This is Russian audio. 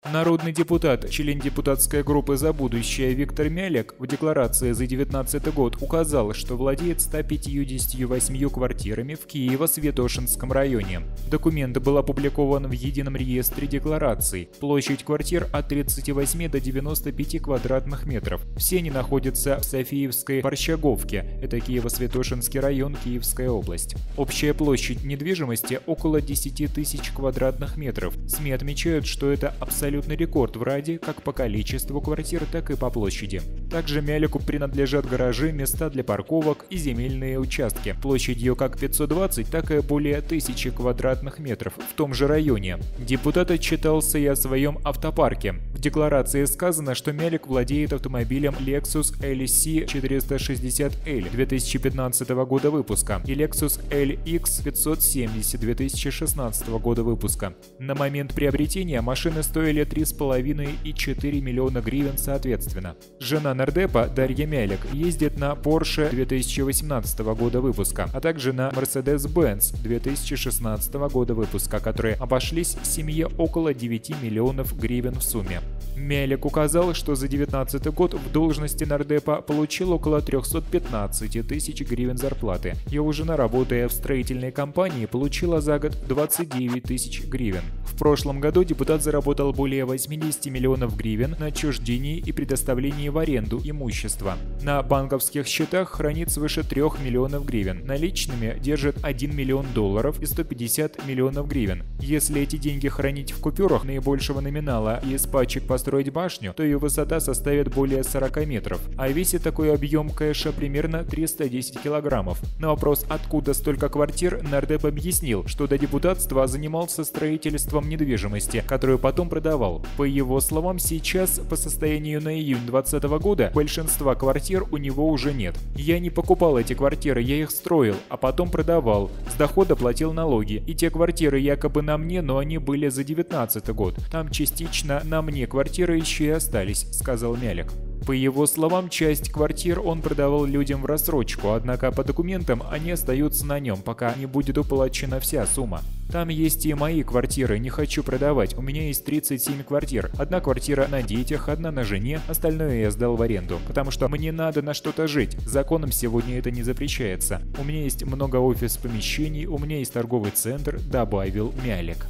Народный депутат, член депутатской группы «За будущее» Виктор Мялек в декларации за 2019 год указал, что владеет 158 квартирами в Киево-Святошинском районе. Документ был опубликован в Едином реестре деклараций. Площадь квартир от 38 до 95 квадратных метров. Все они находятся в Софиевской Борщаговке, это Киево-Святошинский район, Киевская область. Общая площадь недвижимости около 10 тысяч квадратных метров. СМИ отмечают, что это абсолютный рекорд в Раде как по количеству квартир, так и по площади. Также Мялеку принадлежат гаражи, места для парковок и земельные участки площадью как 520, так и более 1000 квадратных метров в том же районе. Депутат отчитался и о своем автопарке. В декларации сказано, что Мялек владеет автомобилем Lexus LC 460L 2015 года выпуска и Lexus LX 570 2016 года выпуска. На момент приобретения машины стоили 3,5 и 4 миллиона гривен соответственно. Жена нардепа Дарья Мялек ездит на Porsche 2018 года выпуска, а также на Mercedes-Benz 2016 года выпуска, которые обошлись семье около 9 миллионов гривен в сумме. Мялек указал, что за 2019 год в должности нардепа получил около 315 тысяч гривен зарплаты. Его жена, работая в строительной компании, получила за год 29 тысяч гривен. В прошлом году депутат заработал более 80 миллионов гривен на отчуждении и предоставлении в аренду имущества. На банковских счетах хранит свыше 3 миллионов гривен. Наличными держит 1 миллион долларов и 150 миллионов гривен. Если эти деньги хранить в купюрах наибольшего номинала и из пачек построить башню, то ее высота составит более 40 метров, а весит такой объем кэша примерно 310 килограммов. На вопрос, откуда столько квартир, нардеп объяснил, что до депутатства занимался строительством недвижимости, которую потом продавал. По его словам, сейчас, по состоянию на июнь 2020 года, большинства квартир у него уже нет. «Я не покупал эти квартиры, я их строил, а потом продавал. С дохода платил налоги. И те квартиры якобы на мне, но они были за 2019 год. Там частично на мне квартиры еще и остались», — сказал Мялек. По его словам, часть квартир он продавал людям в рассрочку, однако по документам они остаются на нем, пока не будет уплачена вся сумма. «Там есть и мои квартиры, не хочу продавать, у меня есть 37 квартир. Одна квартира на детях, одна на жене, остальное я сдал в аренду, потому что мне надо на что-то жить, законом сегодня это не запрещается. У меня есть много офис-помещений, у меня есть торговый центр», — добавил Мялек.